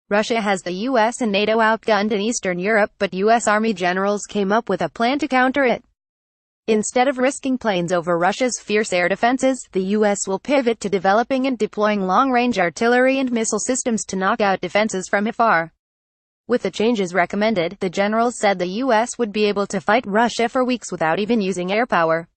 Russia has the US and NATO outgunned in Eastern Europe, but US Army generals came up with a plan to counter it. Instead of risking planes over Russia's fierce air defenses, the US will pivot to developing and deploying long-range artillery and missile systems to knock out defenses from afar. With the changes recommended, the generals said the US would be able to fight Russia for weeks without even using air power.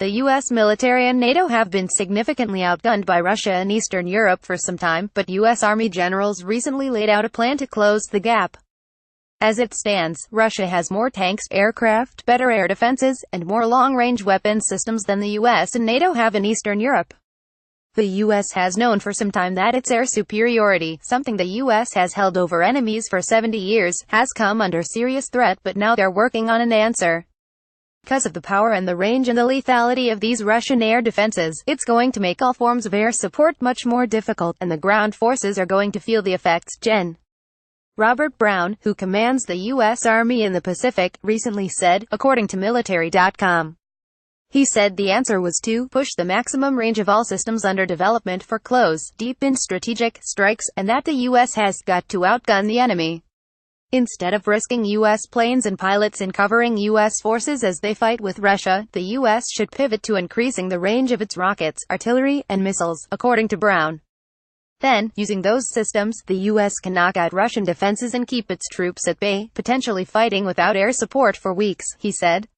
The US military and NATO have been significantly outgunned by Russia in Eastern Europe for some time, but US Army generals recently laid out a plan to close the gap. As it stands, Russia has more tanks, aircraft, better air defenses, and more long-range weapons systems than the US and NATO have in Eastern Europe. The US has known for some time that its air superiority, something the US has held over enemies for 70 years, has come under serious threat, but now they're working on an answer. Because of the power and the range and the lethality of these Russian air defenses, it's going to make all forms of air support much more difficult, and the ground forces are going to feel the effects. Gen. Robert Brown, who commands the U.S. Army in the Pacific, recently said, according to Military.com. He said the answer was to push the maximum range of all systems under development for close, deep-in strategic strikes, and that the U.S. has got to outgun the enemy. Instead of risking U.S. planes and pilots in covering U.S. forces as they fight with Russia, the U.S. should pivot to increasing the range of its rockets, artillery, and missiles, according to Brown. Then, using those systems, the U.S. can knock out Russian defenses and keep its troops at bay, potentially fighting without air support for weeks, he said.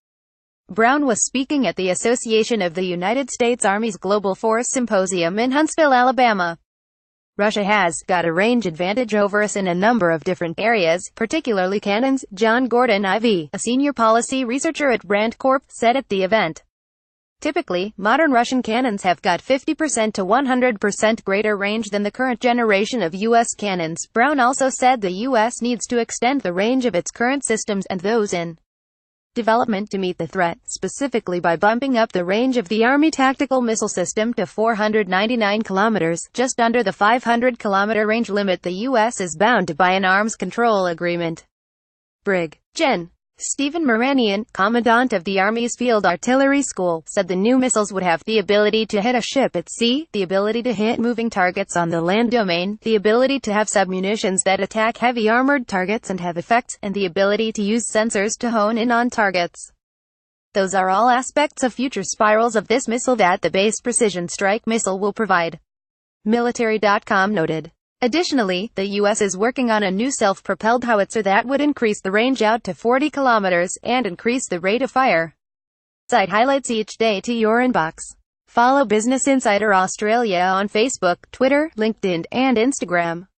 Brown was speaking at the Association of the United States Army's Global Force Symposium in Huntsville, Alabama. Russia has got a range advantage over us in a number of different areas, particularly cannons, John Gordon IV, a senior policy researcher at Rand Corp, said at the event. Typically, modern Russian cannons have got 50% to 100% greater range than the current generation of U.S. cannons. Brown also said the U.S. needs to extend the range of its current systems and those in development to meet the threat, specifically by bumping up the range of the Army Tactical Missile System to 499 kilometers, just under the 500-kilometer range limit the U.S. is bound to by an arms control agreement. Brig. Gen. Stephen Moranian, Commandant of the Army's Field Artillery School, said the new missiles would have the ability to hit a ship at sea, the ability to hit moving targets on the land domain, the ability to have submunitions that attack heavy armored targets and have effects, and the ability to use sensors to hone in on targets. Those are all aspects of future spirals of this missile that the Base Precision Strike Missile will provide. Military.com noted. Additionally, the U.S. is working on a new self-propelled howitzer that would increase the range out to 40 kilometers, and increase the rate of fire. Site highlights each day to your inbox. Follow Business Insider Australia on Facebook, Twitter, LinkedIn, and Instagram.